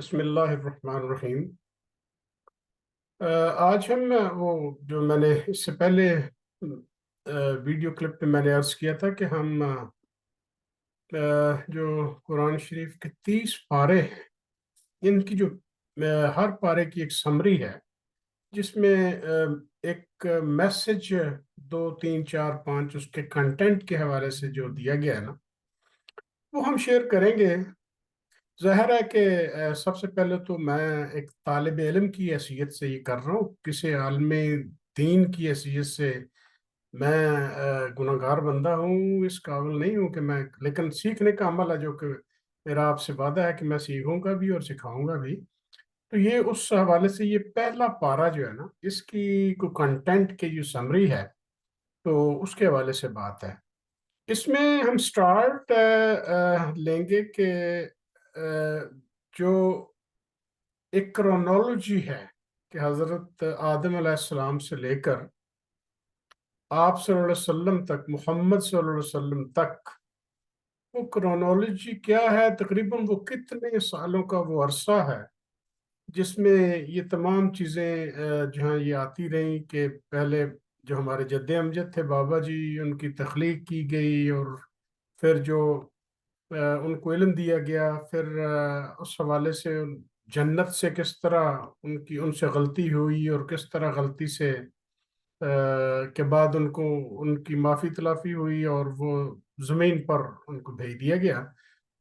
بسم اللہ الرحمن الرحیم۔ آج ہم وہ جو میں نے اس سے پہلے ویڈیو کلپ میں نے عرض کیا تھا کہ ہم جو قرآن شریف کے 30 پارے ہیں، ان کی جو ہر پارے کی ایک سمری ہے، جس میں ایک میسج 2 3 4 5 اس کے کنٹینٹ کے حوالے سے جو دیا گیا ہے نا، وہ ہم شیئر کریں گے۔ ظاہر ہے کہ سب سے پہلے تو میں ایک طالب علم کی حیثیت سے یہ کر رہا ہوں، کسی عالم دین کی حیثیت سے میں گناہگار بندہ ہوں، اس قابل نہیں ہوں کہ میں، لیکن سیکھنے کا عمل ہے جو کہ میرا آپ سے وعدہ ہے کہ میں سیکھوں گا بھی اور سکھاؤں گا بھی۔ تو یہ اس حوالے سے یہ پہلا پارا جو ہے نا، اس کی کوئی کنٹینٹ کی جو سمری ہے تو اس کے حوالے سے بات ہے۔ اس میں ہم سٹارٹ لیں گے کہ جو ایک کرونالوجی ہے کہ حضرت آدم علیہ السلام سے لے کر آپ صلی اللہ علیہ وسلم تک، محمد صلی اللہ علیہ وسلم تک، وہ کرونالوجی کیا ہے؟ تقریباً وہ کتنے سالوں کا وہ عرصہ ہے جس میں یہ تمام چیزیں جہاں یہ آتی رہیں کہ پہلے جو ہمارے جد امجد تھے بابا جی، ان کی تخلیق کی گئی، اور پھر جو ان کو علم دیا گیا، پھر اس حوالے سے جنت سے کس طرح ان سے غلطی ہوئی، اور کس طرح غلطی سے کے بعد ان کو ان کی معافی تلافی ہوئی اور وہ زمین پر ان کو بھیج دیا گیا۔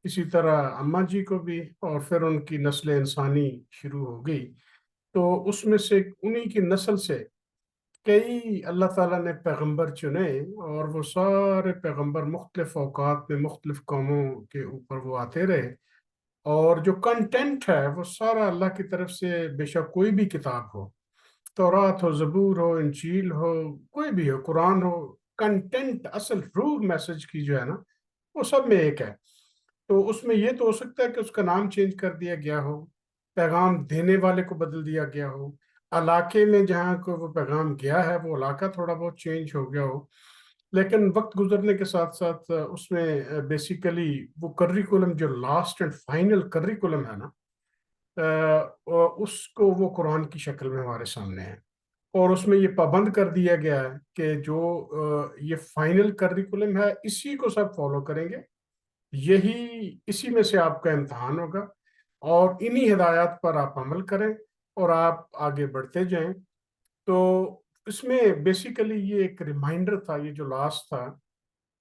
اسی طرح اماں جی کو بھی، اور پھر ان کی نسل انسانی شروع ہو گئی۔ تو اس میں سے انہی کی نسل سے کئی اللہ تعالیٰ نے پیغمبر چنے، اور وہ سارے پیغمبر مختلف اوقات میں مختلف قوموں کے اوپر وہ آتے رہے، اور جو کنٹینٹ ہے وہ سارا اللہ کی طرف سے، بے شک کوئی بھی کتاب ہو، تورات ہو، زبور ہو، انجیل ہو، کوئی بھی ہو، قرآن ہو، کنٹینٹ، اصل روح میسج کی جو ہے نا، وہ سب میں ایک ہے۔ تو اس میں یہ تو ہو سکتا ہے کہ اس کا نام چینج کر دیا گیا ہو، پیغام دینے والے کو بدل دیا گیا ہو، علاقے میں جہاں کو وہ پیغام گیا ہے وہ علاقہ تھوڑا بہت چینج ہو گیا ہو، لیکن وقت گزرنے کے ساتھ ساتھ اس میں بیسیکلی وہ کریکولم جو لاسٹ اینڈ فائنل کریکولم ہے نا، اس کو وہ قرآن کی شکل میں ہمارے سامنے ہے، اور اس میں یہ پابند کر دیا گیا ہے کہ جو یہ فائنل کریکولم ہے اسی کو سب فالو کریں گے، یہی اسی میں سے آپ کا امتحان ہوگا، اور انہی ہدایات پر آپ عمل کریں اور آپ آگے بڑھتے جائیں۔ تو اس میں بیسیکلی یہ ایک ریمائنڈر تھا، یہ جو لاسٹ تھا،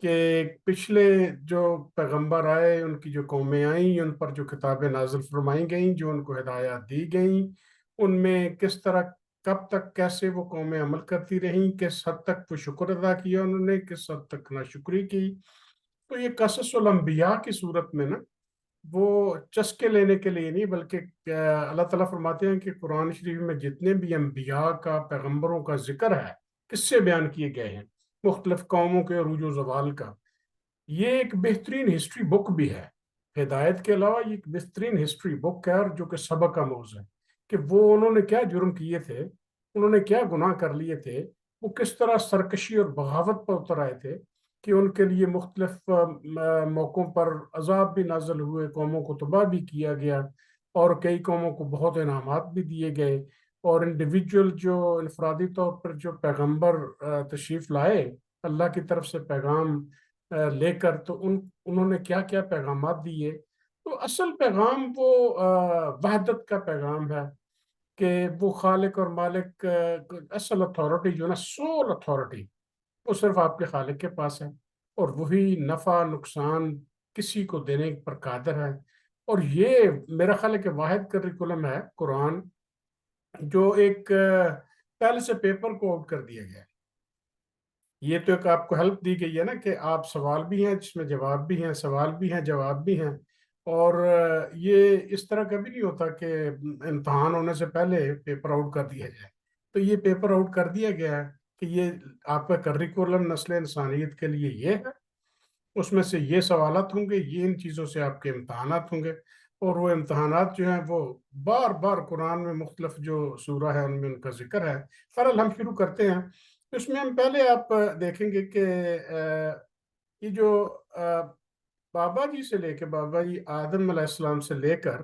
کہ پچھلے جو پیغمبر آئے، ان کی جو قومیں آئیں، ان پر جو کتابیں نازل فرمائی گئیں، جو ان کو ہدایات دی گئیں، ان میں کس طرح، کب تک، کیسے وہ قومیں عمل کرتی رہیں، کس حد تک وہ شکر ادا کیا انہوں نے، کس حد تک ناشکری کی۔ تو یہ قصص الانبیاء کی صورت میں نا، وہ چسکے لینے کے لیے نہیں، بلکہ اللہ تعالیٰ فرماتے ہیں کہ قرآن شریف میں جتنے بھی انبیاء کا، پیغمبروں کا ذکر ہے، کس سے بیان کیے گئے ہیں، مختلف قوموں کے عروج و زوال کا، یہ ایک بہترین ہسٹری بک بھی ہے۔ ہدایت کے علاوہ یہ ایک بہترین ہسٹری بک ہے، اور جو کہ سبق کا موضوع ہے کہ وہ انہوں نے کیا جرم کیے تھے، انہوں نے کیا گناہ کر لیے تھے، وہ کس طرح سرکشی اور بغاوت پر اتر آئے تھے، کہ ان کے لیے مختلف موقعوں پر عذاب بھی نازل ہوئے، قوموں کو تباہ بھی کیا گیا، اور کئی قوموں کو بہت انعامات بھی دیے گئے، اور انڈیویجول جو انفرادی طور پر جو پیغمبر تشریف لائے اللہ کی طرف سے پیغام لے کر، تو انہوں نے کیا کیا پیغامات دیے۔ تو اصل پیغام وہ وحدت کا پیغام ہے، کہ وہ خالق اور مالک، اصل اتھارٹی جو ہے نا، سول اتھارٹی، وہ صرف آپ کے خالق کے پاس ہے، اور وہی نفع نقصان کسی کو دینے پر قادر ہے۔ اور یہ میرا خیال ہے کہ واحد کریکولم ہے قرآن، جو ایک پہلے سے پیپر کو آؤٹ کر دیا گیا ہے۔ یہ تو ایک آپ کو ہیلپ دی گئی ہے نا، کہ آپ سوال بھی ہیں جس میں جواب بھی ہیں، سوال بھی ہیں جواب بھی ہیں، اور یہ اس طرح کبھی نہیں ہوتا کہ امتحان ہونے سے پہلے پیپر آؤٹ کر دیا جائے۔ تو یہ پیپر آؤٹ کر دیا گیا ہے کہ یہ آپ کا کریکولم نسل انسانیت کے لیے یہ ہے، اس میں سے یہ سوالات ہوں گے، یہ ان چیزوں سے آپ کے امتحانات ہوں گے، اور وہ امتحانات جو ہیں وہ بار بار قرآن میں مختلف جو سورہ ہے ان میں ان کا ذکر ہے۔ فیلحال ہم شروع کرتے ہیں۔ اس میں ہم پہلے آپ دیکھیں گے کہ یہ جو بابا جی سے لے کے، بابا جی آدم علیہ السلام سے لے کر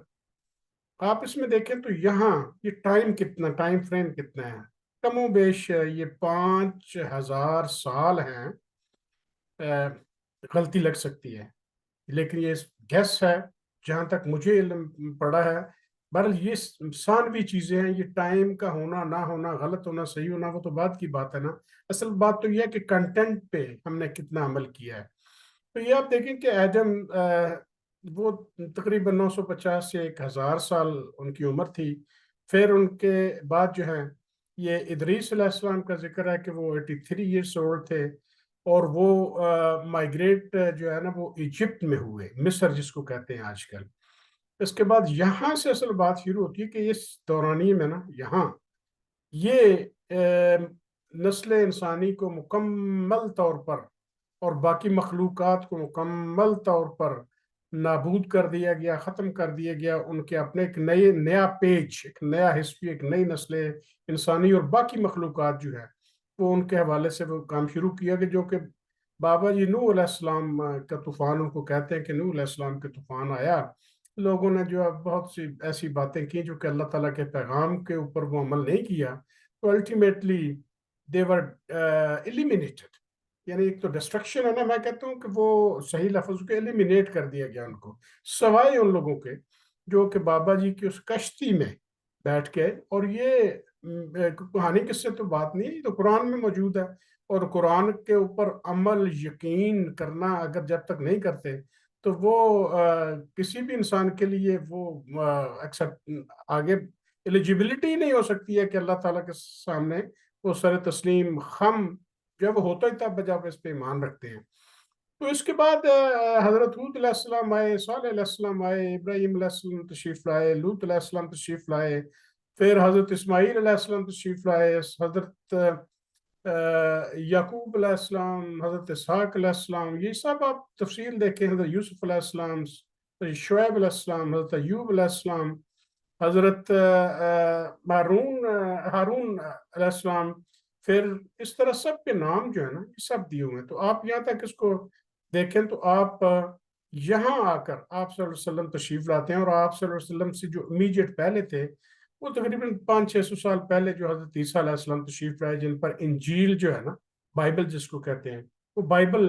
آپ اس میں دیکھیں تو یہاں یہ ٹائم فریم کتنا ہے، کم و بیش یہ 5000 سال ہیں۔ غلطی لگ سکتی ہے لیکن یہ گیس ہے جہاں تک مجھے علم پڑا ہے۔ بہرحال یہ ثانوی چیزیں ہیں، یہ ٹائم کا ہونا نہ ہونا، غلط ہونا صحیح ہونا، وہ تو بعد کی بات ہے نا۔ اصل بات تو یہ ہے کہ کنٹینٹ پہ ہم نے کتنا عمل کیا ہے۔ تو یہ آپ دیکھیں کہ ایڈم وہ تقریباً 950 سے 1000 سال ان کی عمر تھی۔ پھر ان کے بعد جو ہے یہ ادریس علیہ السلام کا ذکر ہے کہ وہ 83 ایئرس اولڈ تھے، اور وہ مائگریٹ جو ہے نا وہ ایجپٹ میں ہوئے، مصر جس کو کہتے ہیں آج کل۔ اس کے بعد یہاں سے اصل بات شروع ہوتی ہے کہ اس دورانی میں نا یہاں یہ نسل انسانی کو مکمل طور پر اور باقی مخلوقات کو مکمل طور پر نابود کر دیا گیا، ختم کر دیا گیا۔ ان کے اپنے ایک نیا پیج، ایک نیا ہسٹری، ایک نئی نسل انسانی اور باقی مخلوقات جو ہے وہ ان کے حوالے سے وہ کام شروع کیا کہ جو کہ بابا جی نوح علیہ السلام کا طوفان ان کو کہتے ہیں کہ نوح علیہ السلام کے طوفان آیا، لوگوں نے جو بہت سی ایسی باتیں کی جو کہ اللہ تعالیٰ کے پیغام کے اوپر وہ عمل نہیں کیا، تو الٹیمیٹلی دے ور eliminated۔ یعنی ایک تو ڈسٹرکشن ہے نا، میں کہتا ہوں کہ وہ صحیح لفظ کو ایلیمینیٹ کر دیا گیا ان کو، سوائے ان لوگوں کے جو کہ بابا جی کی اس کشتی میں بیٹھ کے، اور یہ کہانی کس سے تو بات نہیں ہے، یہ تو قرآن میں موجود ہے۔ اور قرآن کے اوپر عمل یقین کرنا اگر جب تک نہیں کرتے تو وہ کسی بھی انسان کے لیے وہ ایکسپٹ آگے ایلیجیبلٹی نہیں ہو سکتی ہے کہ اللہ تعالیٰ کے سامنے وہ سر تسلیم خم جب ہوتا ہی تب جب اس پہ ایمان رکھتے ہیں۔ تو اس کے بعد حضرت حود علیہ السلام آئے، صالح علیہ السلام آئے، ابراہیم علیہ السلام تشریف لائے، لوط علیہ السلام تشریف لائے، پھر حضرت اسماعیل علیہ السلام تشریف لائے، حضرت یعقوب علیہ السلام، حضرت اسحاق علیہ السلام، یہ سب آپ تفصیل دیکھیں، حضرت یوسف علیہ السلام، شعیب علیہ السلام، حضرت ایوب علیہ السلام، حضرت ہارون علیہ السلام، پھر اس طرح سب کے نام جو ہے نا یہ سب دیے ہوئے ہیں۔ تو آپ یہاں تک اس کو دیکھیں تو آپ یہاں آ کر آپ صلی اللہ علیہ وسلم تشریف لاتے ہیں، اور آپ صلی اللہ علیہ وسلم سے جو امیجیٹ پہلے تھے وہ تقریباً 500-600 سال پہلے جو حضرت عیسیٰ علیہ السلام تشریف لائے، جن پر انجیل جو ہے نا، بائبل جس کو کہتے ہیں، وہ بائبل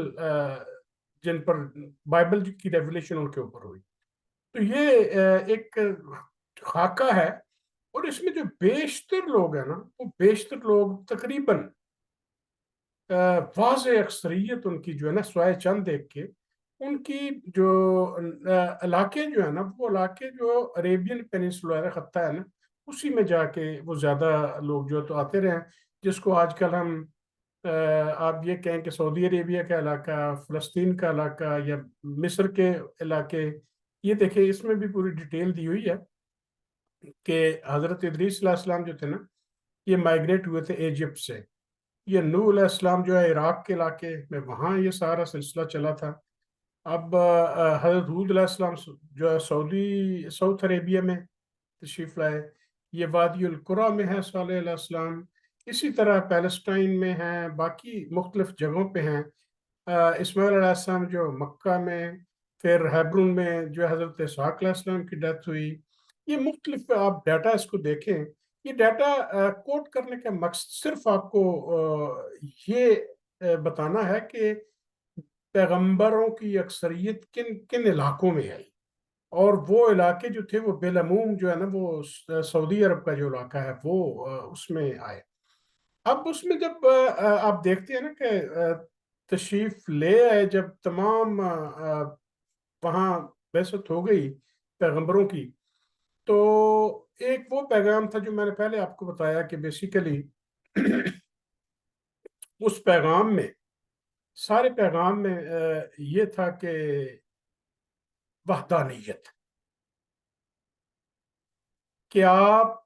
جن پر بائبل کی ریولیشن ان کے اوپر ہوئی۔ تو یہ ایک خاکہ ہے، اور اس میں جو بیشتر لوگ ہیں نا وہ بیشتر لوگ تقریباً واضح اکثریت ان کی جو ہے نا سوائے چند دیکھ کے ان کی جو علاقے جو ہے نا وہ علاقے جو عریبین پیننسولر خطہ ہے نا اسی میں جا کے وہ زیادہ لوگ جو تو آتے رہے ہیں، جس کو آج کل ہم آپ یہ کہیں کہ سعودی عربیہ کا علاقہ، فلسطین کا علاقہ یا مصر کے علاقے، یہ دیکھیں اس میں بھی پوری ڈیٹیل دی ہوئی ہے کہ حضرت ادریس علیہ السلام جو تھے نا یہ مائگریٹ ہوئے تھے ایجپٹ سے، یہ نوح علیہ السلام جو ہے عراق کے علاقے میں وہاں یہ سارا سلسلہ چلا تھا۔ اب حضرت حود علیہ السلام جو ہے ساؤتھ عربیہ میں تشریف لائے، یہ وادی القریٰ میں ہے صالح علیہ السلام، اسی طرح پیلسٹائن میں ہیں، باقی مختلف جگہوں پہ ہیں۔ اسماعیل علیہ السلام جو مکہ میں، پھر ہیبرون میں جو حضرت اسحاق علیہ السلام کی ڈیتھ ہوئی، یہ مختلف آپ ڈیٹا اس کو دیکھیں۔ یہ ڈیٹا کوٹ کرنے کا مقصد صرف آپ کو یہ بتانا ہے کہ پیغمبروں کی اکثریت کن کن علاقوں میں آئی، اور وہ علاقے جو تھے وہ بالعموم جو ہے نا وہ سعودی عرب کا جو علاقہ ہے وہ اس میں آئے۔ اب اس میں جب آپ دیکھتے ہیں نا کہ تشریف لے آئے جب تمام وہاں بعثت ہو گئی پیغمبروں کی، تو ایک وہ پیغام تھا جو میں نے پہلے آپ کو بتایا کہ بیسیکلی اس پیغام میں، سارے پیغام میں یہ تھا کہ وحدانیت، کہ آپ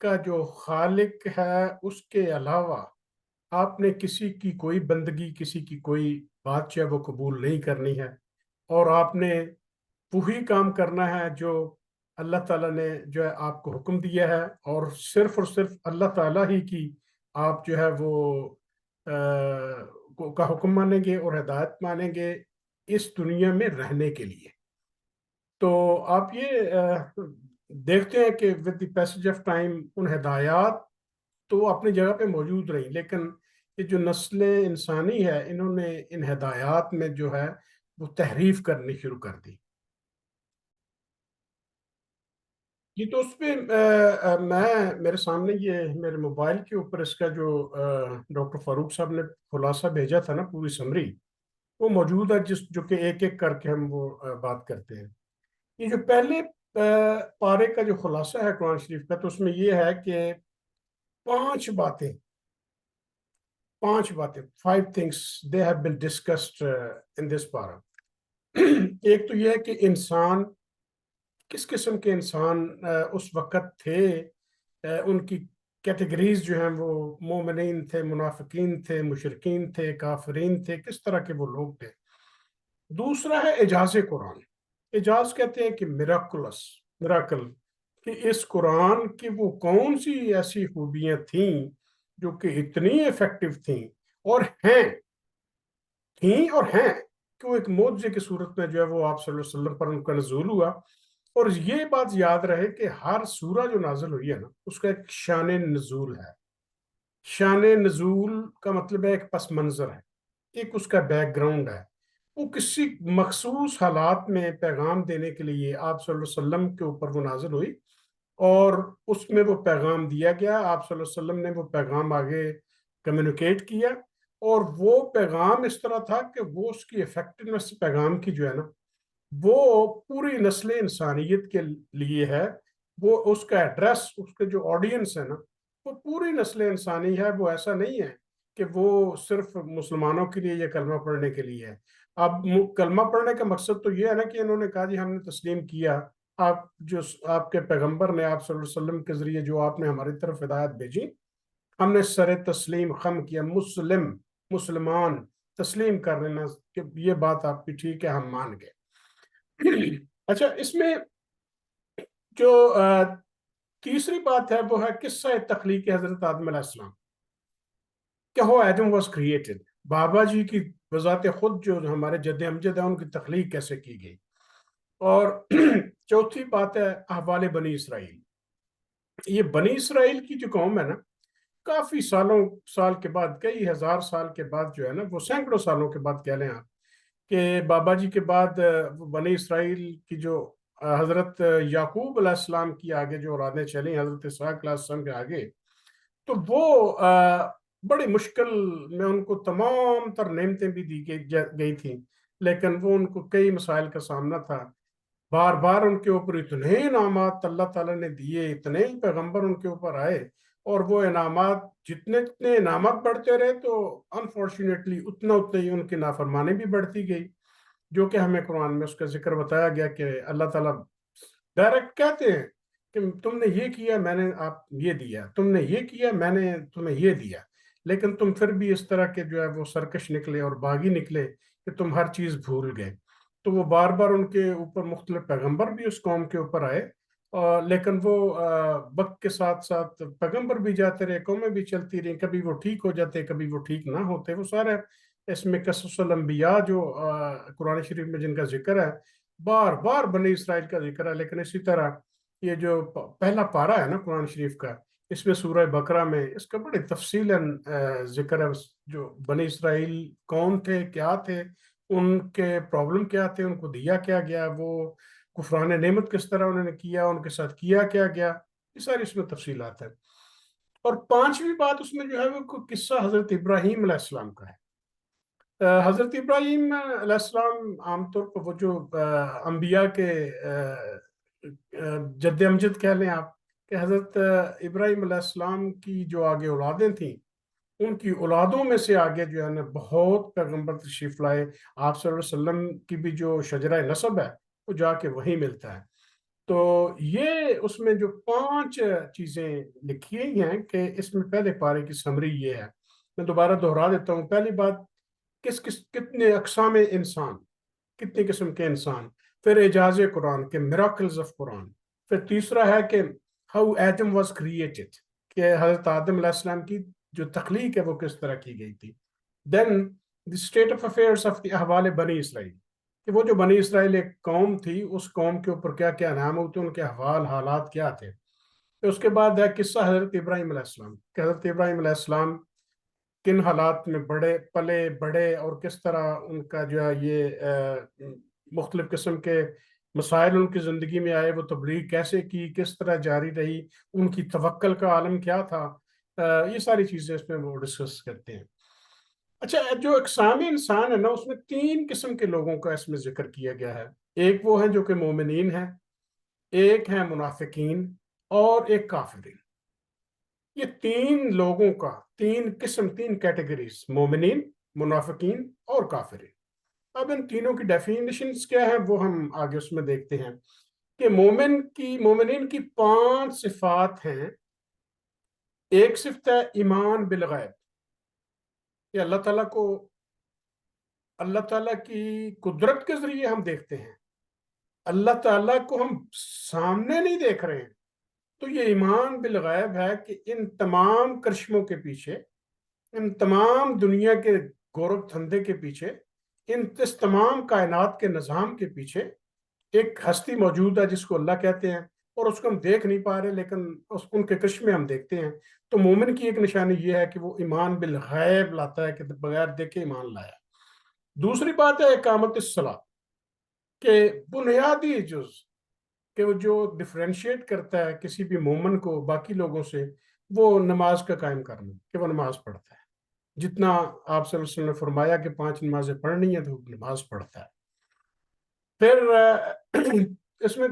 کا جو خالق ہے اس کے علاوہ آپ نے کسی کی کوئی بندگی، کسی کی کوئی بات جو ہے وہ قبول نہیں کرنی ہے، اور آپ نے وہی کام کرنا ہے جو اللہ تعالیٰ نے جو ہے آپ کو حکم دیا ہے، اور صرف اللہ تعالیٰ ہی کی آپ جو ہے وہ کا حکم مانیں گے اور ہدایت مانیں گے اس دنیا میں رہنے کے لیے۔ تو آپ یہ دیکھتے ہیں کہ with the passage of time ان ہدایات تو اپنی جگہ پہ موجود رہی، لیکن یہ جو نسل انسانی ہے انہوں نے ان ہدایات میں جو ہے وہ تحریف کرنی شروع کر دی. جی تو اس پہ میں میرے سامنے یہ میرے موبائل کے اوپر اس کا جو ڈاکٹر فاروق صاحب نے خلاصہ بھیجا تھا نا، پوری سمری وہ موجود ہے، جو کہ ایک ایک کر کے ہم وہ بات کرتے ہیں. یہ جو پہلے پارے کا جو خلاصہ ہے قرآن شریف کا، تو اس میں یہ ہے کہ پانچ باتیں 5 things they have been discussed in this para. ایک تو یہ ہے کہ انسان کس قسم کے انسان اس وقت تھے، ان کی کیٹیگریز جو ہیں وہ مومنین تھے، منافقین تھے، مشرکین تھے، کافرین تھے، کس طرح کے وہ لوگ تھے. دوسرا ہے اعجاز قرآن. اعجاز کہتے ہیں کہ میراکل، کہ اس قرآن کی وہ کون سی ایسی خوبیاں تھیں جو کہ اتنی افیکٹو تھیں اور ہیں کہ وہ ایک معجزے کی صورت میں جو ہے وہ آپ صلی اللہ علیہ وسلم پر ان کا نزول ہوا. اور یہ بات یاد رہے کہ ہر سورہ جو نازل ہوئی ہے نا، اس کا ایک شان نزول ہے. شان نزول کا مطلب ہے ایک پس منظر ہے، ایک اس کا بیک گراؤنڈ ہے. وہ کسی مخصوص حالات میں پیغام دینے کے لیے آپ صلی اللہ علیہ وسلم کے اوپر وہ نازل ہوئی، اور اس میں وہ پیغام دیا گیا. آپ صلی اللہ علیہ وسلم نے وہ پیغام آگے کمیونیکیٹ کیا، اور وہ پیغام اس طرح تھا کہ وہ اس کی افیکٹونیس پیغام کی جو ہے نا، وہ پوری نسل انسانیت کے لیے ہے. وہ اس کا ایڈریس، اس کے جو آڈینس ہے نا، وہ پوری نسل انسانی ہے. وہ ایسا نہیں ہے کہ وہ صرف مسلمانوں کے لیے یا کلمہ پڑھنے کے لیے ہے. اب کلمہ پڑھنے کا مقصد تو یہ ہے نا کہ انہوں نے کہا جی ہم نے تسلیم کیا، آپ کے پیغمبر نے آپ صلی اللہ علیہ وسلم کے ذریعے جو آپ نے ہماری طرف ہدایت بھیجی، ہم نے سر تسلیم خم کیا. مسلمان تسلیم کر لینا کہ یہ بات آپ کی ٹھیک ہے، ہم مان گئے. اچھا، اس میں جو تیسری بات ہے وہ ہے قصہ تخلیق حضرت آدم علیہ السلام، کہ ہو ایڈم واز کریٹڈ. بابا جی کی بذات خود جو ہمارے جد امجد ہیں ان کی تخلیق کیسے کی گئی. اور چوتھی بات ہے احوال بنی اسرائیل. یہ بنی اسرائیل کی جو قوم ہے نا، کافی سال کے بعد، کئی ہزار سال کے بعد جو ہے نا، وہ سینکڑوں سالوں کے بعد کہہ لیں آپ، کہ بابا جی کے بعد بنی اسرائیل کی جو حضرت یعقوب علیہ السلام کی آگے جو اولادیں چلیں، حضرت اسحاق علیہ السلام کے آگے، تو وہ بڑی مشکل میں ان کو تمام تر نعمتیں بھی دی گئی تھیں، لیکن وہ ان کو کئی مسائل کا سامنا تھا. بار بار ان کے اوپر اتنے انعامات اللہ تعالیٰ نے دیے، اتنے پیغمبر ان کے اوپر آئے، اور وہ انعامات جتنے انعامات بڑھتے رہے تو انفارچونیٹلی اتنا ہی ان کی نافرمانی بھی بڑھتی گئی. جو کہ ہمیں قرآن میں اس کا ذکر بتایا گیا کہ اللہ تعالیٰ ڈائریکٹ کہتے ہیں کہ تم نے یہ کیا میں نے آپ یہ دیا، تم نے یہ کیا میں نے تمہیں یہ دیا، لیکن تم پھر بھی اس طرح کے جو ہے وہ سرکش نکلے اور باغی نکلے کہ تم ہر چیز بھول گئے. تو وہ بار بار ان کے اوپر مختلف پیغمبر بھی اس قوم کے اوپر آئے، لیکن وہ وقت کے ساتھ ساتھ پیغمبر بھی جاتے رہے، قومیں بھی چلتی رہیں، کبھی وہ ٹھیک ہو جاتے، کبھی وہ ٹھیک نہ ہوتے. وہ سارے اس میں قصص الانبیاء جو قرآن شریف میں جن کا ذکر ہے، بار بار بنی اسرائیل کا ذکر ہے. لیکن اسی طرح یہ جو پہلا پارہ ہے نا قرآن شریف کا، اس میں سورہ بقرہ میں اس کا بڑی تفصیلاً ذکر ہے. جو بنی اسرائیل کون تھے، کیا تھے، ان کے پرابلم کیا تھے، ان کو دیا کیا گیا، وہ کفران نعمت کس طرح انہوں نے کیا، ان کے ساتھ کیا کیا گیا، یہ ساری اس میں تفصیلات ہیں. اور پانچویں بات اس میں جو ہے وہ قصہ حضرت ابراہیم علیہ السلام کا ہے. حضرت ابراہیم علیہ السلام عام طور پر وہ جو انبیاء کے جد امجد کہہ لیں آپ، کہ حضرت ابراہیم علیہ السلام کی جو آگے اولادیں تھیں، ان کی اولادوں میں سے آگے جو ہے نا بہت پیغمبر تشریف لائے. آپ صلی اللہ علیہ وسلم کی بھی جو شجرہ نسب ہے وہ جا کے وہیں ملتا ہے. تو یہ اس میں جو 5 چیزیں لکھی ہوئی ہیں کہ اس میں پہلے پارے کی سمری یہ ہے. میں دوبارہ دہرا دیتا ہوں. پہلی بات، کتنے اقسام انسان، کتنی قسم کے انسان. پھر اعجاز قرآن کے میراکلز آف قرآن. پھر تیسرا ہے کہ ہاؤ ایڈم واز کریٹڈ، کہ حضرت آدم علیہ السلام کی جو تخلیق ہے وہ کس طرح کی گئی تھی. Then the state of affairs of the احوال بنی اسرائیل، کہ وہ جو بنی اسرائیل ایک قوم تھی، اس قوم کے اوپر کیا کیا انعام ہوتے، ان کے احوال حالات کیا تھے. پھر اس کے بعد ہے قصہ حضرت ابراہیم علیہ السلام، کہ حضرت ابراہیم علیہ السلام کن حالات میں بڑے پلے بڑے، اور کس طرح ان کا جو ہے یہ مختلف قسم کے مسائل ان کی زندگی میں آئے، وہ تبلیغ کیسے کی، کس طرح جاری رہی، ان کی توکل کا عالم کیا تھا. یہ ساری چیزیں اس میں وہ ڈسکس کرتے ہیں. اچھا، جو اقسام انسان ہے نا، اس میں 3 قسم کے لوگوں کا اس میں ذکر کیا گیا ہے. ایک وہ ہیں جو کہ مومنین ہیں، ایک ہیں منافقین، اور ایک کافرین. یہ 3 لوگوں کا 3 قسم، 3 کیٹیگریز: مومنین، منافقین اور کافرین. اب ان تینوں کی ڈیفینیشنز کیا ہے وہ ہم آگے اس میں دیکھتے ہیں. کہ مومنین کی 5 صفات ہیں. ایک صفت ہے ایمان بالغیب، کہ اللہ تعالیٰ کی قدرت کے ذریعے ہم دیکھتے ہیں، اللہ تعالیٰ کو ہم سامنے نہیں دیکھ رہے ہیں. تو یہ ایمان بالغیب ہے کہ ان تمام کرشموں کے پیچھے، ان تمام دنیا کے گورکھ دھندے کے پیچھے، اس تمام کائنات کے نظام کے پیچھے ایک ہستی موجود ہے جس کو اللہ کہتے ہیں، اور اس کو ہم دیکھ نہیں پا رہے لیکن ان کے کرشمے ہم دیکھتے ہیں. تو مومن کی ایک نشانی یہ ہے کہ وہ ایمان بالغیب لاتا ہے، کہ بغیر دیکھے ایمان لایا. دوسری بات ہے اقامت الصلاۃ، کہ بنیادی جز، کہ وہ جو ڈفرینشیٹ کرتا ہے کسی بھی مومن کو باقی لوگوں سے، وہ نماز کا قائم کرنا، کہ وہ نماز پڑھتا ہے. جتنا آپ صلی اللہ علیہ وسلم نے فرمایا کہ 5 نمازیں پڑھنی ہیں تو وہ نماز پڑھتا ہے. پھر اس میں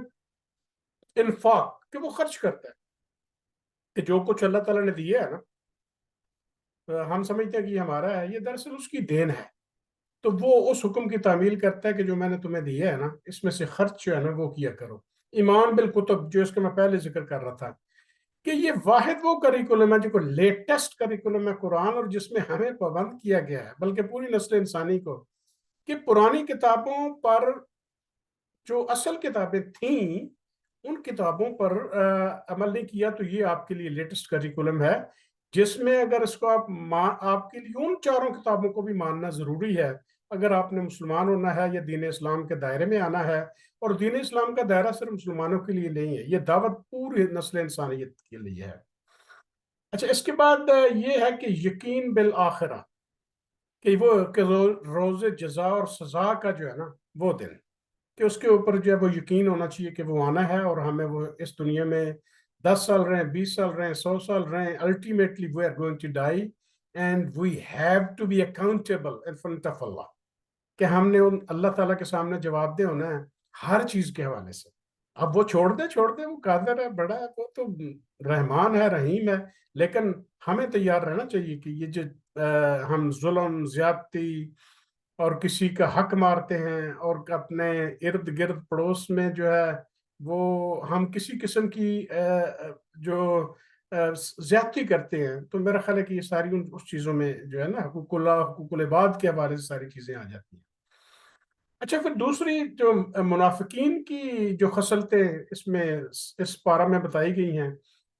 انفاق، کہ وہ خرچ کرتا ہے، کہ جو کچھ اللہ تعالیٰ نے دیا ہے نا، ہم سمجھتے ہیں کہ یہ ہمارا ہے، یہ دراصل اس کی دین ہے. تو وہ اس حکم کی تعمیل کرتا ہے کہ جو میں نے تمہیں دیا ہے نا، اس میں سے خرچ جو ہے نا وہ کیا کرو. ایمان بالکتب، جو اس کا میں پہلے ذکر کر رہا تھا، کہ یہ واحد وہ کریکولم ہے جو کہ لیٹسٹ کریکولم ہے قرآن، اور جس میں ہمیں پابند کیا گیا ہے، بلکہ پوری نسل انسانی کو، کہ پرانی کتابوں پر جو اصل کتابیں تھیں ان کتابوں پر عمل نہیں کیا. تو یہ آپ کے لیے لیٹسٹ کریکولم ہے، جس میں اگر اس کو آپ کے لیے ان 4 کتابوں کو بھی ماننا ضروری ہے اگر آپ نے مسلمان ہونا ہے یا دین اسلام کے دائرے میں آنا ہے. اور دین اسلام کا دائرہ صرف مسلمانوں کے لیے نہیں ہے، یہ دعوت پوری نسل انسانیت کے لیے ہے. اچھا، اس کے بعد یہ ہے کہ یقین بالآخرہ، کہ وہ کہ روز جزا اور سزا کا جو ہے نا وہ دن، کہ اس کے اوپر جو ہے وہ یقین ہونا چاہیے کہ وہ آنا ہے، اور ہمیں وہ اس دنیا میں 10 سال رہیں، 20 سال رہیں، 100 سال رہیں، ultimately we are going to die and we have to be accountable in front of Allah, کہ ہم نے اللہ تعالیٰ کے سامنے جواب دہ ہونا ہے ہر چیز کے حوالے سے. اب وہ چھوڑ دے، وہ قادر ہے، بڑا ہے، وہ تو رحمان ہے، رحیم ہے. لیکن ہمیں تیار رہنا چاہیے کہ یہ جو ہم ظلم، زیادتی اور کسی کا حق مارتے ہیں، اور اپنے ارد گرد پڑوس میں جو ہے وہ ہم کسی قسم کی جو زیادتی کرتے ہیں، تو میرا خیال ہے کہ یہ ساری اس چیزوں میں جو ہے نا حقوق اللہ، حقوق العباد کے حوالے سے ساری چیزیں آ جاتی ہیں. اچھا، پھر دوسری جو منافقین کی جو خصلتیں اس میں اس پارہ میں بتائی گئی ہیں،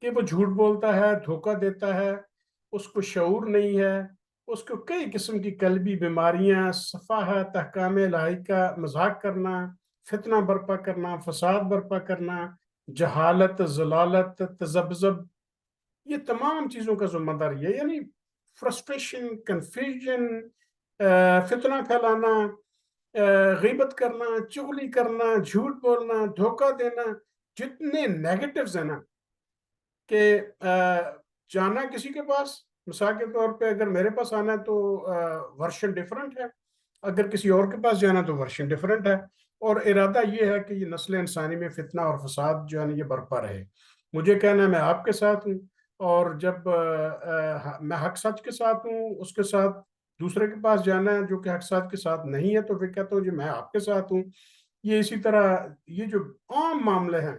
کہ وہ جھوٹ بولتا ہے، دھوکہ دیتا ہے، اس کو شعور نہیں ہے، اس کو کئی قسم کی قلبی بیماریاں، صفاحت، احکام الہی کا مذاق کرنا، فتنہ برپا کرنا، فساد برپا کرنا، جہالت، ضلالت، تذبذب، یہ تمام چیزوں کا ذمہ دار یہ، یعنی فرسٹریشن، کنفیوژن، فتنہ پھیلانا، غیبت کرنا، چغلی کرنا، جھوٹ بولنا، دھوکہ دینا، جتنے نیگیٹوز ہیں نا، کہ جانا کسی کے پاس، مثال کے طور پہ اگر میرے پاس آنا ہے تو ورشن ڈیفرنٹ ہے، اگر کسی اور کے پاس جانا تو ورشن ڈیفرنٹ ہے. اور ارادہ یہ ہے کہ یہ نسل انسانی میں فتنہ اور فساد جو ہے نا یہ برپا رہے. مجھے کہنا ہے میں آپ کے ساتھ ہوں، اور جب میں حق سچ کے ساتھ ہوں، اس کے ساتھ دوسرے کے پاس جانا ہے جو کہ حق سچ کے ساتھ نہیں ہے تو پھر کہتا ہوں جی میں آپ کے ساتھ ہوں. یہ اسی طرح یہ جو عام معاملے ہیں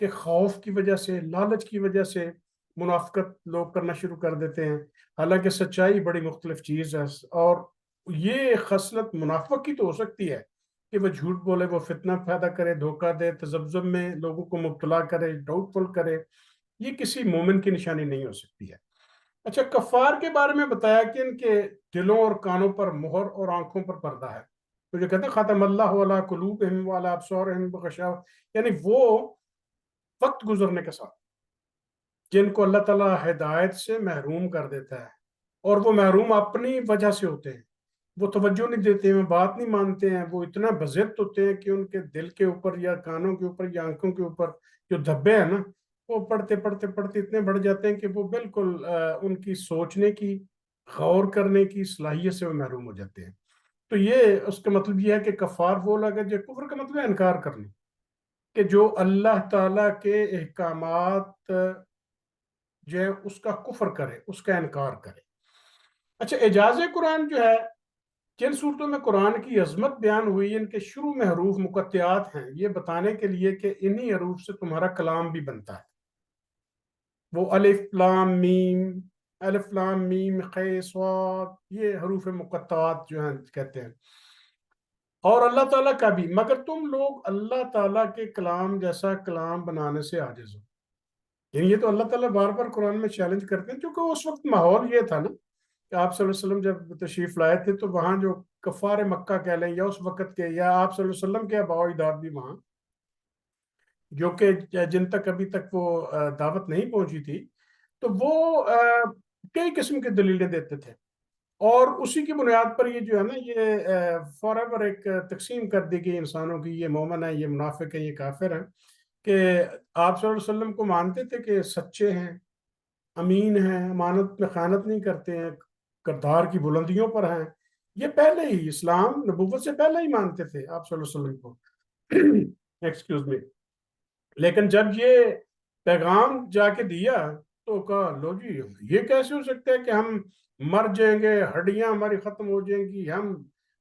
کہ خوف کی وجہ سے، لالچ کی وجہ سے منافقت لوگ کرنا شروع کر دیتے ہیں، حالانکہ سچائی بڑی مختلف چیز ہے. اور یہ خصلت منافق کی تو ہو سکتی ہے کہ وہ جھوٹ بولے، وہ فتنہ پیدا کرے، دھوکہ دے، تذبذب میں لوگوں کو مبتلا کرے، ڈاؤٹ فل کرے. یہ کسی مومن کی نشانی نہیں ہو سکتی ہے. اچھا، کفار کے بارے میں بتایا کہ ان کے دلوں اور کانوں پر مہر اور آنکھوں پر پردہ ہے. تو جو کہتے ہیں ختم اللہ علی قلوبہم وعلی ابصارہم غشاوہ، یعنی وہ وقت گزرنے کے ساتھ جن کو اللہ تعالیٰ ہدایت سے محروم کر دیتا ہے، اور وہ محروم اپنی وجہ سے ہوتے ہیں، وہ توجہ نہیں دیتے ہیں، بات نہیں مانتے ہیں، وہ اتنا بضد ہوتے ہیں کہ ان کے دل کے اوپر یا کانوں کے اوپر یا آنکھوں کے اوپر جو دھبے ہیں نا، وہ پڑھتے پڑھتے پڑھتے اتنے بڑھ جاتے ہیں کہ وہ بالکل ان کی سوچنے کی، غور کرنے کی صلاحیت سے وہ محروم ہو جاتے ہیں۔ تو یہ اس کا مطلب یہ ہے کہ کفار وہ لگا، جو کفر کا مطلب ہے انکار کرنا، کہ جو اللہ تعالیٰ کے احکامات جو ہے اس کا کفر کرے، اس کا انکار کرے۔ اچھا، اعجاز قرآن جو ہے، جن صورتوں میں قرآن کی عظمت بیان ہوئی، ان کے شروع میں حروف مقطعات ہیں، یہ بتانے کے لیے کہ انہی حروف سے تمہارا کلام بھی بنتا ہے۔ وہ الف لام میم خے صاد، یہ حروف مقطعات جو ہیں کہتے ہیں۔ اور اللہ تعالیٰ کا بھی، مگر تم لوگ اللہ تعالیٰ کے کلام جیسا کلام بنانے سے عاجز ہو۔ یعنی یہ تو اللہ تعالیٰ بار بار قرآن میں چیلنج کرتے ہیں، کیونکہ اس وقت ماحول یہ تھا نا کہ آپ صلی اللہ علیہ وسلم جب تشریف لائے تھے تو وہاں جو کفار مکہ کہہ لیں یا اس وقت کے، یا آپ صلی اللہ علیہ وسلم کے آباء و اجداد بھی وہاں، جو کہ جن تک ابھی تک وہ دعوت نہیں پہنچی تھی، تو وہ کئی قسم کی دلیلیں دیتے تھے، اور اسی کی بنیاد پر یہ جو ہے نا، یہ فار ایور ایک تقسیم کر دی گئی انسانوں کی، یہ مومن ہے، یہ منافق ہے، یہ کافر ہیں، کہ آپ صلی اللہ علیہ وسلم کو مانتے تھے کہ سچے ہیں، امین ہیں، امانت میں خیانت نہیں کرتے ہیں، کردار کی بلندیوں پر ہیں، یہ پہلے ہی اسلام نبوت سے پہلے ہی مانتے تھے آپ صلی اللہ علیہ وسلم کو۔ Excuse me. لیکن جب یہ پیغام جا کے دیا تو کہا لو جی، یہ کیسے ہو سکتا ہے کہ ہم مر جائیں گے، ہڈیاں ہماری ختم ہو جائیں گی، ہم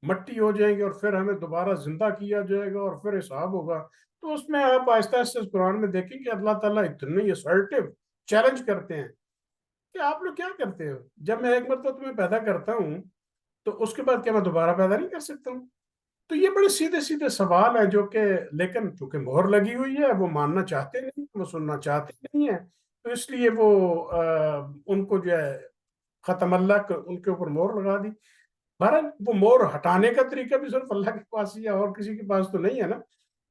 مٹی ہو جائیں گے، اور پھر ہمیں دوبارہ زندہ کیا جائے گا اور پھر حساب ہوگا۔ تو اس میں آپ آہستہ آہستہ قرآن میں دیکھیں کہ اللہ تعالیٰ اتنے اسرٹیو چیلنج کرتے ہیں کہ آپ لوگ کیا کرتے ہو؟ جب میں ایک مرتبہ تمہیں پیدا کرتا ہوں تو اس کے بعد کیا میں دوبارہ پیدا نہیں کر سکتا ہوں؟ تو یہ بڑے سیدھے سیدھے سوال ہیں جو کہ، لیکن چونکہ مہر لگی ہوئی ہے، وہ ماننا چاہتے نہیں، وہ سننا چاہتے نہیں ہیں، تو اس لیے وہ ان کو جو ہے ختم اللہ ان کے اوپر مہر لگا دی۔ بہرحال وہ مہر ہٹانے کا طریقہ بھی صرف اللہ کے پاس ہی ہے، اور کسی کے پاس تو نہیں ہے نا۔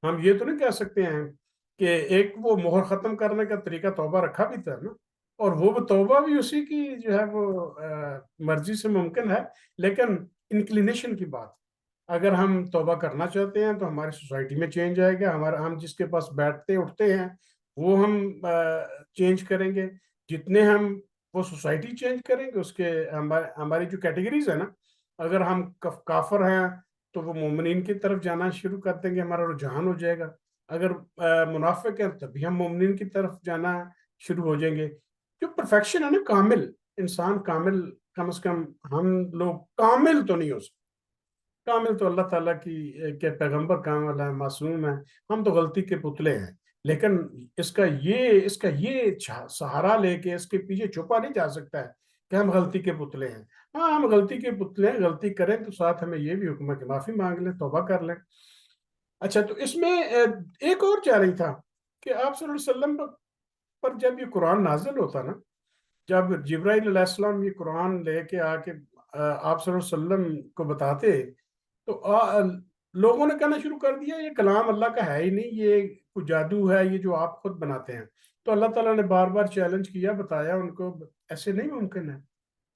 ہم یہ تو نہیں کہہ سکتے ہیں کہ ایک وہ مہر ختم کرنے کا طریقہ توبہ رکھا بھی تھا نا، اور وہ توبہ بھی اسی کی جو ہے وہ مرضی سے ممکن ہے، لیکن انکلینیشن کی بات، اگر ہم توبہ کرنا چاہتے ہیں تو ہماری سوسائٹی میں چینج آئے گا، ہم جس کے پاس بیٹھتے اٹھتے ہیں وہ ہم چینج کریں گے، جتنے ہم وہ سوسائٹی چینج کریں گے، اس کے ہماری جو کیٹیگریز ہے نا، اگر ہم کافر ہیں تو وہ مومنین کی طرف جانا شروع کر دیں گے، ہمارا رجحان ہو جائے گا، اگر منافق ہیں تبھی ہم مومنین کی طرف جانا شروع ہو جائیں گے۔ جو پرفیکشن ہے نا، کامل انسان، کامل کم از کم ہم لوگ کامل تو نہیں ہو سکتے، کامل تو اللہ تعالیٰ کی کہ پیغمبر کامل ہے، معصوم ہے، ہم تو غلطی کے پتلے ہیں، لیکن اس کا یہ سہارا لے کے اس کے پیچھے چھپا نہیں جا سکتا ہے کہ ہم غلطی کے پتلے ہیں۔ ہاں، ہم غلطی کے پتلے ہیں، غلطی کریں تو ساتھ ہمیں یہ بھی حکم ہے کہ معافی مانگ لیں، توبہ کر لیں۔ اچھا، تو اس میں ایک اور چیلنج تھا کہ آپ صلی اللہ علیہ وسلم پر جب یہ قرآن نازل ہوتا نا، جب جبرائیل علیہ السلام یہ قرآن لے کے آ کے آپ صلی اللہ علیہ وسلم کو بتاتے، تو لوگوں نے کہنا شروع کر دیا یہ کلام اللہ کا ہے ہی نہیں، یہ کوئی جادو ہے، یہ جو آپ خود بناتے ہیں۔ تو اللہ تعالیٰ نے بار بار چیلنج کیا، بتایا ان کو ایسے نہیں ممکن ہے،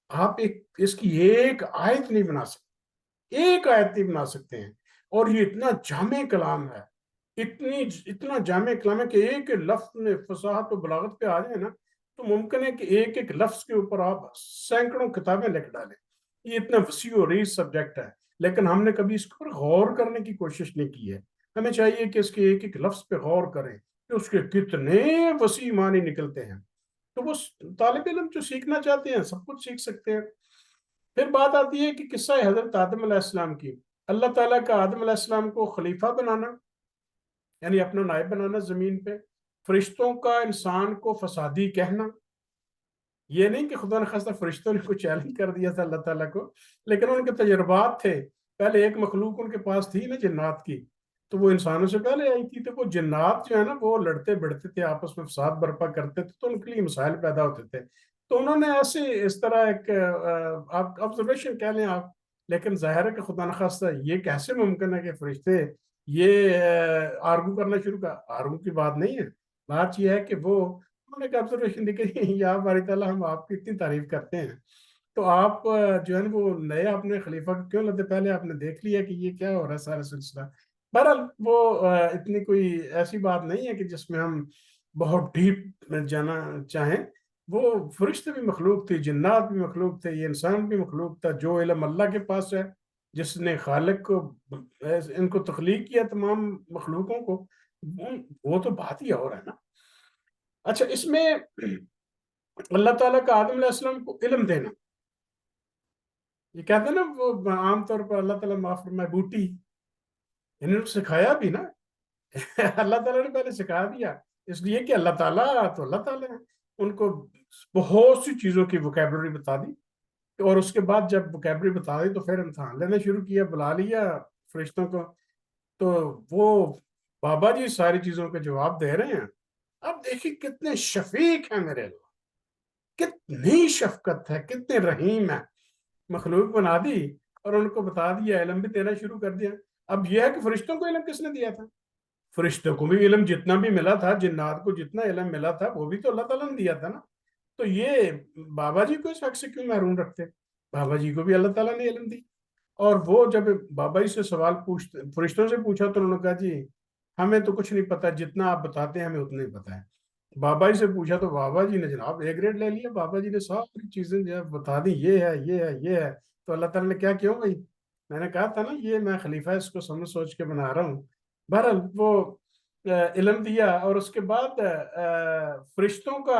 آپ اس کی ایک آیت نہیں بنا سکتے، ایک آیت نہیں بنا سکتے ہیں، اور یہ اتنا جامع کلام ہے، اتنا جامع کلام ہے کہ ایک لفظ میں فصاحت و بلاغت پہ آ جائے نا، تو ممکن ہے کہ ایک ایک لفظ کے اوپر آپ سینکڑوں کتابیں لکھ ڈالیں۔ یہ اتنا وسیع و ریز سبجیکٹ ہے، لیکن ہم نے کبھی اس پر غور کرنے کی کوشش نہیں کی ہے۔ ہمیں چاہیے کہ اس کے ایک ایک لفظ پہ غور کریں کہ اس کے کتنے وسیع معنی نکلتے ہیں۔ تو وہ طالب علم جو سیکھنا چاہتے ہیں سب کچھ سیکھ سکتے ہیں۔ پھر بات آتی ہے کہ قصہ حضرت آدم علیہ السلام کی، اللہ تعالیٰ کا آدم علیہ السلام کو خلیفہ بنانا، یعنی اپنا نائب بنانا زمین پہ، فرشتوں کا انسان کو فسادی کہنا۔ یہ نہیں کہ خدا نخواستہ فرشتوں نے کوئی چیلنج کر دیا تھا اللہ تعالیٰ کو، لیکن ان کے تجربات تھے، پہلے ایک مخلوق ان کے پاس تھی نا جنات کی، تو وہ انسانوں سے پہلے آئی تھی، تو وہ جنات جو ہے نا وہ لڑتے بڑھتے تھے، آپس میں فساد برپا کرتے تھے، تو ان کے لیے مسائل پیدا ہوتے تھے۔ تو انہوں نے ایسے اس طرح ایک آپ آبزرویشن کہہ لیں آپ، لیکن ظاہر ہے کہ خدا نخواستہ یہ کیسے ممکن ہے کہ فرشتے یہ آرگو کرنا شروع کر. آرگو کی بات نہیں ہے. بات یہ ہے کہ وہ انہوں نے ایک آبزرویشن دی کہ یا باری تعالیٰ ہم آپ کی اتنی تعریف کرتے ہیں تو آپ جو ہے نا وہ نئے اپنے خلیفہ کو کیوں لیتے؟ پہلے آپ نے دیکھ لیا کہ یہ کیا ہو رہا ہے سارا سلسلہ. بہرحال وہ اتنی کوئی ایسی بات نہیں ہے کہ جس میں ہم بہت ڈیپ جانا چاہیں. وہ فرشتے بھی مخلوق تھی، جنات بھی مخلوق تھے، یہ انسان بھی مخلوق تھا. جو علم اللہ کے پاس ہے، جس نے خالق کو ان کو تخلیق کیا تمام مخلوقوں کو، وہ تو بات ہی اور ہے نا. اچھا، اس میں اللہ تعالیٰ کا آدم علیہ السلام کو علم دینا، یہ کہتے ہیں نا وہ عام طور پر اللہ تعالیٰ معاف فرمائے بوٹی، انہوں نے سکھایا بھی نا. اللہ تعالیٰ نے پہلے سکھا دیا، اس لیے کہ اللہ تعالیٰ تو اللہ تعالیٰ ہے. ان کو بہت سی چیزوں کی ووکیبلری بتا دی، اور اس کے بعد جب ووکیبلری بتا دی تو پھر امتحان لینا شروع کیا، بلا لیا فرشتوں کو. تو وہ بابا جی ساری چیزوں کے جواب دے رہے ہیں. اب دیکھیے کتنے شفیق ہیں میرے اللہ، کتنی شفقت ہے، کتنے رحیم ہے. مخلوق بنا دی اور ان کو بتا دیا، علم بھی دینا شروع کر دیا. اب یہ ہے کہ فرشتوں کو علم کس نے دیا تھا؟ فرشتوں کو بھی علم جتنا بھی ملا تھا، جنات کو جتنا علم ملا تھا، وہ بھی تو اللہ تعالیٰ نے دیا تھا نا. تو یہ بابا جی کو اس حق سے کیوں محروم رکھتے؟ بابا جی کو بھی اللہ تعالیٰ نے علم دی. اور وہ جب بابا جی سے سوال پوچھتے، فرشتوں سے پوچھا تو انہوں نے کہا جی ہمیں تو کچھ نہیں پتا، جتنا آپ بتاتے ہیں ہمیں اتنا ہی پتا ہے. بابا جی سے پوچھا تو بابا جی نے جناب اے گریڈ لے لیا، بابا جی نے ساری چیزیں جو ہے بتا دی، یہ ہے یہ ہے یہ ہے. تو اللہ تعالیٰ نے کیا کیوں بھائی؟ میں نے کہا تھا نا یہ میں خلیفہ اس کو سمجھ سوچ کے بنا رہا ہوں. بہرحال وہ علم دیا، اور اس کے بعد فرشتوں کا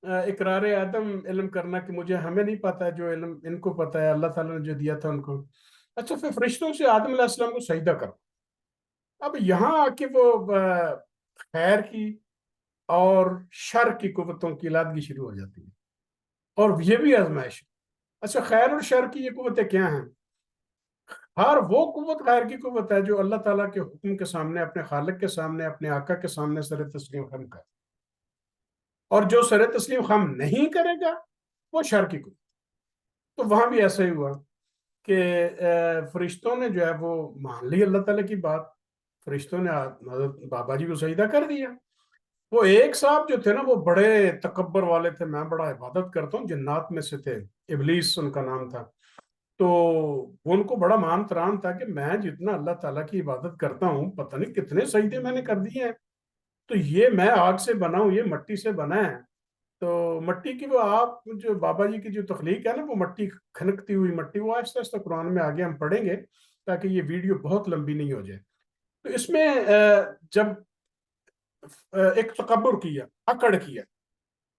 اقرار عدم علم کرنا کہ مجھے ہمیں نہیں پتا ہے جو علم ان کو پتا ہے، اللہ تعالیٰ نے جو دیا تھا ان کو. اچھا، پھر فرشتوں سے آدم علیہ السلام کو سجدہ کرو. اب یہاں آ کے وہ خیر کی اور شر کی قوتوں کی علادگی شروع ہو جاتی ہے، اور یہ بھی آزمائش ہے. اچھا، خیر اور شر کی یہ قوتیں کیا ہیں؟ ہر وہ قوت خیر کی قوت ہے جو اللہ تعالیٰ کے حکم کے سامنے، اپنے خالق کے سامنے، اپنے آقا کے سامنے سر تسلیم خم کرے، اور جو سر تسلیم خم نہیں کرے گا وہ شر کی قوت. تو وہاں بھی ایسا ہی ہوا کہ فرشتوں نے جو ہے وہ مان لی اللہ تعالیٰ کی بات. فرشتوں نے حضرت بابا جی کو سجدہ کر دیا. وہ ایک صاحب جو تھے نا وہ بڑے تکبر والے تھے، میں بڑا عبادت کرتا ہوں، جنات میں سے تھے، ابلیس ان کا نام تھا. تو وہ ان کو بڑا مان ترام تھا کہ میں جتنا اللہ تعالیٰ کی عبادت کرتا ہوں پتہ نہیں کتنے سجدے میں نے کر دیے ہیں. تو یہ میں آگ سے بنا ہوں، یہ مٹی سے بنا ہے. تو مٹی کی وہ آپ جو بابا جی کی جو تخلیق ہے نا، وہ مٹی، کھنکتی ہوئی مٹی، وہ آہستہ آہستہ قرآن میں آگے ہم پڑھیں گے تاکہ یہ ویڈیو بہت لمبی نہیں ہو جائے. تو اس میں جب ایک تکبر کیا، اکڑ کیا،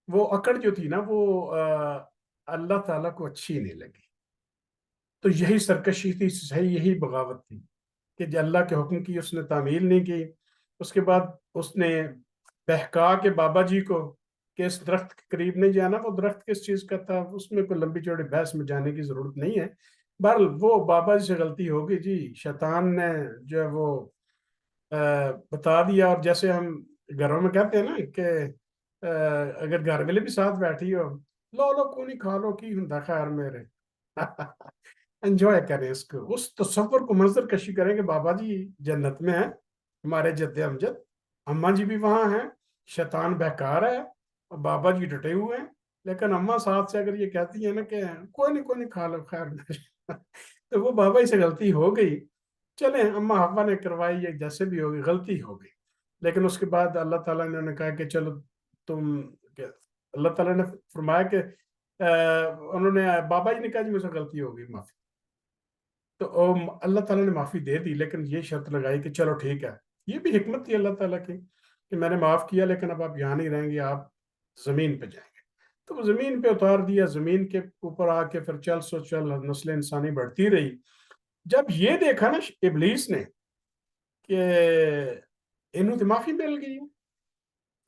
وہ اکڑ جو تھی نا وہ اللہ تعالیٰ کو اچھی نہیں لگی. تو یہی سرکشی تھی، صحیح یہی بغاوت تھی کہ جو اللہ کے حکم کی اس نے تعمیل نہیں کی. اس کے بعد اس نے بہکا کے بابا جی کو کہ اس درخت کے قریب نہیں جانا. وہ درخت کس چیز کا تھا اس میں کوئی لمبی چوڑی بحث میں جانے کی ضرورت نہیں ہے. بہرحال وہ بابا جی سے غلطی ہوگی جی، شیطان نے جو ہے وہ بتا دیا. اور جیسے ہم گھروں میں کہتے ہیں نا کہ اگر گھر والے بھی ساتھ بیٹھی ہو، لو لو کونی کھا لو کی ہوں خیر میرے. انجوائے کریں اس کو، اس تصور کو منظر کشی کریں کہ بابا جی جنت میں ہیں، ہمارے جد امجد، اماں جی بھی وہاں ہیں، شیطان بہکار ہے اور بابا جی ڈٹے ہوئے ہیں. لیکن اماں ساتھ سے اگر یہ کہتی ہیں نا کہ کوئی نہیں کھا لو خیر تو وہ بابا جی سے غلطی ہو گئی. چلیں، اماں حوا نے کروائی یا جیسے بھی ہوگی، غلطی ہو گئی. لیکن اس کے بعد اللہ تعالیٰ نے کہا کہ چلو تم، اللہ تعالیٰ نے فرمایا کہ انہوں نے، بابا جی نے کہا جی مجھ سے غلطی ہو گئی، معافی. تو اللہ تعالیٰ نے معافی دے دی، لیکن یہ شرط لگائی کہ چلو ٹھیک ہے. یہ بھی حکمت تھی اللہ تعالیٰ کی کہ میں نے معاف کیا لیکن اب آپ یہاں نہیں رہیں گے، آپ زمین پہ جائیں گے. تو وہ زمین پہ اتار دیا، زمین کے اوپر آ کے پھر چل سو چل نسل انسانی بڑھتی رہی. جب یہ دیکھا نا ابلیس نے کہ انہوں تو معافی مل گئی ہے،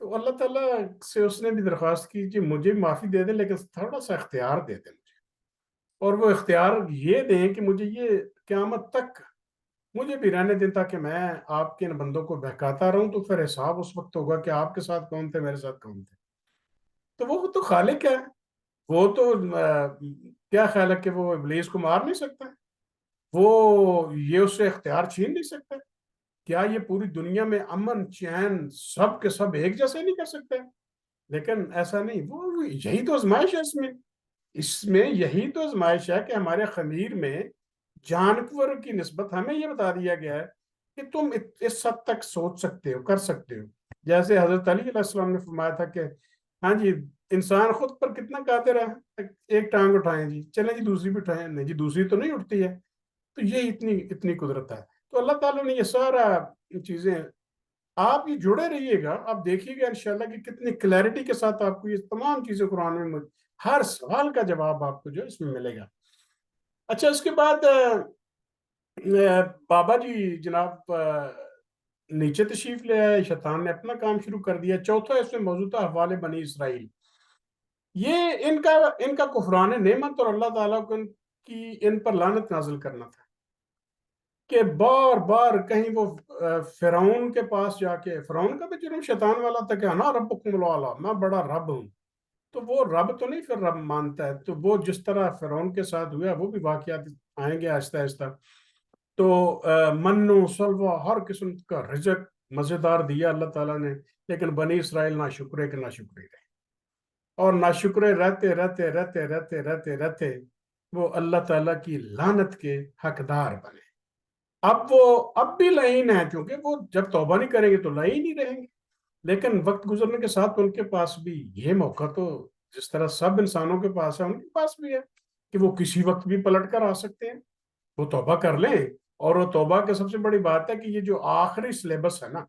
تو اللہ تعالیٰ سے اس نے بھی درخواست کی کہ مجھے معافی دے دیں لیکن تھوڑا سا اختیار دے دیں مجھے. اور وہ اختیار یہ دیں کہ مجھے یہ قیامت تک مجھے بھی رہنے دیں تاکہ میں آپ کے ان بندوں کو بہکاتا رہوں. تو پھر حساب اس وقت ہوگا کہ آپ کے ساتھ کون تھے، میرے ساتھ کون تھے. تو وہ تو خالق ہے، وہ تو کیا خیال ہے کہ وہ ابلیس کو مار نہیں سکتا؟ وہ یہ اس سے اختیار چھین نہیں سکتا؟ کیا یہ پوری دنیا میں امن چین سب کے سب ایک جیسے نہیں کر سکتے؟ لیکن ایسا نہیں، وہ یہی تو آزمائش ہے اس میں یہی تو آزمائش ہے کہ ہمارے خمیر میں جانور کی نسبت ہمیں یہ بتا دیا گیا ہے کہ تم اس حد تک سوچ سکتے ہو، کر سکتے ہو۔ جیسے حضرت علی علیہ السلام نے فرمایا تھا کہ ہاں جی، انسان خود پر کتنا قادر ہے، ایک ٹانگ اٹھائیں جی، چلیں جی دوسری بھی اٹھائیں، نہیں جی دوسری تو نہیں اٹھتی ہے۔ تو یہ اتنی اتنی قدرت ہے۔ تو اللہ تعالیٰ نے یہ سارا چیزیں، آپ یہ جڑے رہیے گا، آپ دیکھیے گا انشاءاللہ کہ کتنی کلیئرٹی کے ساتھ آپ کو یہ تمام چیزیں قرآن میں ہر سوال کا جواب آپ کو جو اس میں ملے گا۔ اچھا، اس کے بعد بابا جی جناب نیچے تشریف لے آئے، شیطان نے اپنا کام شروع کر دیا۔ چوتھا اس میں موجودہ حوالے بنی اسرائیل، یہ ان کا کفران نعمت اور اللہ تعالیٰ کو کی ان پر لعنت نازل کرنا تھا کہ بار بار کہیں وہ فرعون کے پاس جا کے، فرعون کا بھی جرم شیطان والا تھا کہ انا ربکم الاعلی، میں بڑا رب ہوں، تو وہ رب تو نہیں پھر رب مانتا ہے، تو وہ جس طرح فرعون کے ساتھ ہوا وہ بھی واقعات آئیں گے آہستہ آہستہ۔ تو منو سلوا ہر قسم کا رزق مزیدار دیا اللہ تعالیٰ نے، لیکن بنی اسرائیل نہ شکرے کے نہ شکرے رہے، اور نہ شکرے رہتے رہتے رہتے رہتے رہتے رہتے وہ اللہ تعالیٰ کی لعنت کے حقدار بنے۔ اب بھی لعین ہے، چونکہ وہ جب توبہ نہیں کریں گے تو لعین ہی رہیں گے، لیکن وقت گزرنے کے ساتھ ان کے پاس بھی یہ موقع تو جس طرح سب انسانوں کے پاس ہے ان کے پاس بھی ہے کہ وہ کسی وقت بھی پلٹ کر آ سکتے ہیں، وہ توبہ کر لیں۔ اور وہ توبہ کی سب سے بڑی بات ہے کہ یہ جو آخری سلیبس ہے نا،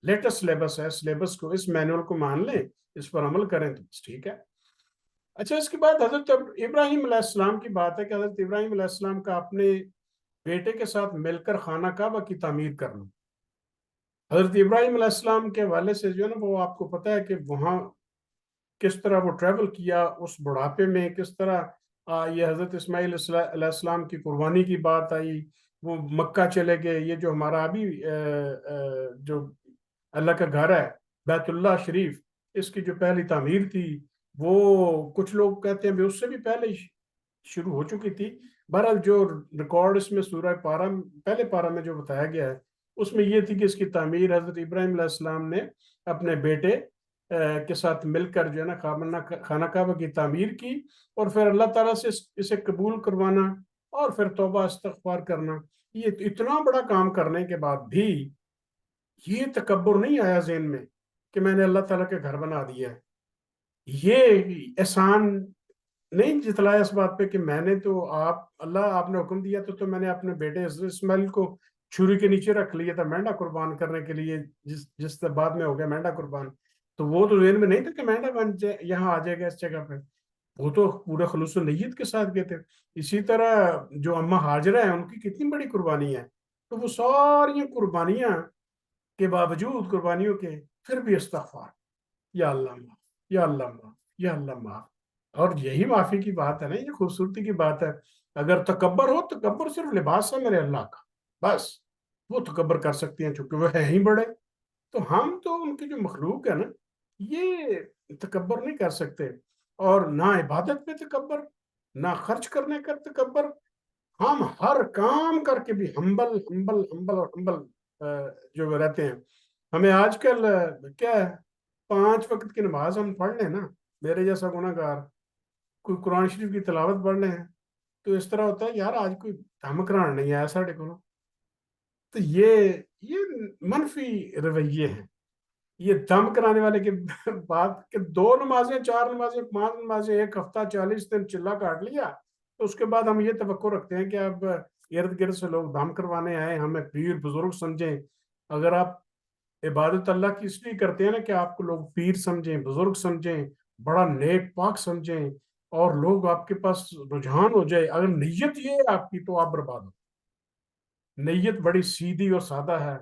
لیٹسٹ سلیبس ہے، سلیبس کو، اس مینول کو مان لیں، اس پر عمل کریں تو بس ٹھیک ہے۔ اچھا، اس کے بعد حضرت ابراہیم علیہ السلام کی بات ہے کہ حضرت ابراہیم علیہ السلام کا اپنے بیٹے کے ساتھ مل کر خانہ کعبہ کی تعمیر کرنا۔ حضرت ابراہیم علیہ السلام کے والد سے جو ہے نا، وہ آپ کو پتہ ہے کہ وہاں کس طرح وہ ٹریول کیا اس بڑھاپے میں، کس طرح یہ حضرت اسماعیل علیہ السلام کی قربانی کی بات آئی، وہ مکہ چلے گئے۔ یہ جو ہمارا ابھی جو اللہ کا گھر ہے بیت اللہ شریف، اس کی جو پہلی تعمیر تھی وہ کچھ لوگ کہتے ہیں بھی اس سے بھی پہلے شروع ہو چکی تھی۔ بہرحال جو ریکارڈ اس میں سورہ پارہ، پہلے پارہ میں جو بتایا گیا ہے اس میں یہ تھی کہ اس کی تعمیر حضرت ابراہیم علیہ السلام نے اپنے بیٹے کے ساتھ مل کر جو ہے نا خانہ کعبہ کی تعمیر کی، اور پھر اللہ تعالیٰ سے اسے قبول کروانا، اور پھر توبہ استغفار کرنا۔ یہ اتنا بڑا کام کرنے کے بعد بھی یہ تکبر نہیں آیا ذہن میں کہ میں نے اللہ تعالیٰ کے گھر بنا دیا ہے، یہ احسان نہیں جتلایا اس بات پہ کہ میں نے تو آپ نے حکم دیا تو میں نے اپنے بیٹے حضرت اسماعیل کو چھری کے نیچے رکھ لیا تھا مینڈا قربان کرنے کے لیے، جس بعد میں ہو گیا مینڈا قربان، تو وہ تو ذہن میں نہیں تھا کہ مینڈا بن جائے یہاں آ جائے گا اس جگہ پہ، وہ تو پورے خلوص و نیت کے ساتھ گئے تھے۔ اسی طرح جو اماں ہاجرہ ہیں ان کی کتنی بڑی قربانی ہے، تو وہ ساری قربانیاں کے باوجود، قربانیوں کے، پھر بھی استغفار، یا اللہ معاف، یا اللہ معاف، یا اللہ معاف۔ اور یہی معافی کی بات ہے نا، یہ خوبصورتی کی بات ہے۔ اگر تکبر ہو، تکبر صرف لباس ہے میرے اللہ کا، بس وہ تکبر کر سکتے ہیں چونکہ وہ ہے ہی بڑے، تو ہم تو ان کی جو مخلوق ہے نا، یہ تکبر نہیں کر سکتے۔ اور نہ عبادت پہ تکبر، نہ خرچ کرنے کا تکبر، ہم ہر کام کر کے بھی ہمبل ہمبل ہمبل اور ہمبل جو رہتے ہیں۔ ہمیں آج کل کیا ہے، 5 وقت کی نماز ہم پڑھ لیں نا، میرے جیسا گناہ گار کوئی قرآن شریف کی تلاوت پڑھ لیں تو اس طرح ہوتا ہے یار آج کوئی دم کرانا نہیں آیا ساڑھے کو، تو یہ منفی رویے ہیں۔ یہ دم کرانے والے کی بات کہ 2 نمازیں، 4 نمازیں، 5 نمازیں، ایک ہفتہ 40 دن چلا کاٹ لیا، تو اس کے بعد ہم یہ توقع رکھتے ہیں کہ اب ارد گرد سے لوگ دم کروانے آئے، ہمیں پیر بزرگ سمجھیں۔ اگر آپ عبادت اللہ کی اس لیے کرتے ہیں نا کہ آپ کو لوگ پیر سمجھیں، بزرگ سمجھیں، بڑا نیک پاک سمجھیں، اور لوگ آپ کے پاس رجحان ہو جائے، اگر نیت یہ ہے آپ کی تو آپ برباد ہو۔ نیت بڑی سیدھی اور سادہ ہے،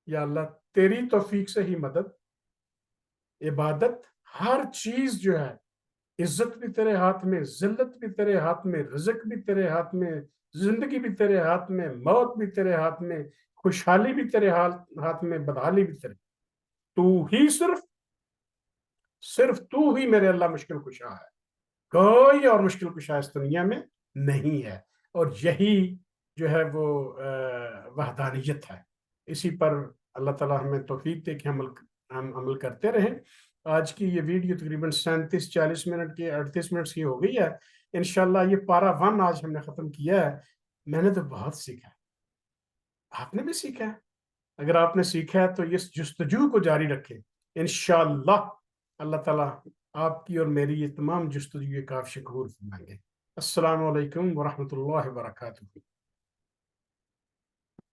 یا اللہ تیری توفیق سے ہی مدد، عبادت، ہر چیز جو ہے، عزت بھی تیرے ہاتھ میں، ذلت بھی تیرے ہاتھ میں، رزق بھی تیرے ہاتھ میں، زندگی بھی تیرے ہاتھ میں، موت بھی تیرے ہاتھ میں، خوشحالی بھی تیرے ہاتھ میں، بدحالی بھی تیرے، تو ہی صرف تو ہی میرے اللہ مشکل کشا ہے۔ کوئی اور مشکل کشا اس دنیا میں نہیں ہے، اور یہی جو ہے وہ وحدانیت ہے. اسی پر اللہ تعالیٰ ہمیں توفیق دے کہ ہم عمل کرتے رہیں. آج کی یہ ویڈیو تقریباً 37-40 منٹ کی 38 منٹ کی ہو گئی ہے. انشاءاللہ یہ پارا 1 آج ہم نے ختم کیا ہے. میں نے تو بہت سیکھا، آپ نے بھی سیکھا ہے. اگر آپ نے سیکھا ہے تو اس جستجو کو جاری رکھیں. انشاءاللہ اللہ تعالیٰ آپ کی اور میری یہ تمام جستجو کافی قبول فرمائیں گے. السلام علیکم ورحمۃ اللہ وبرکاتہ.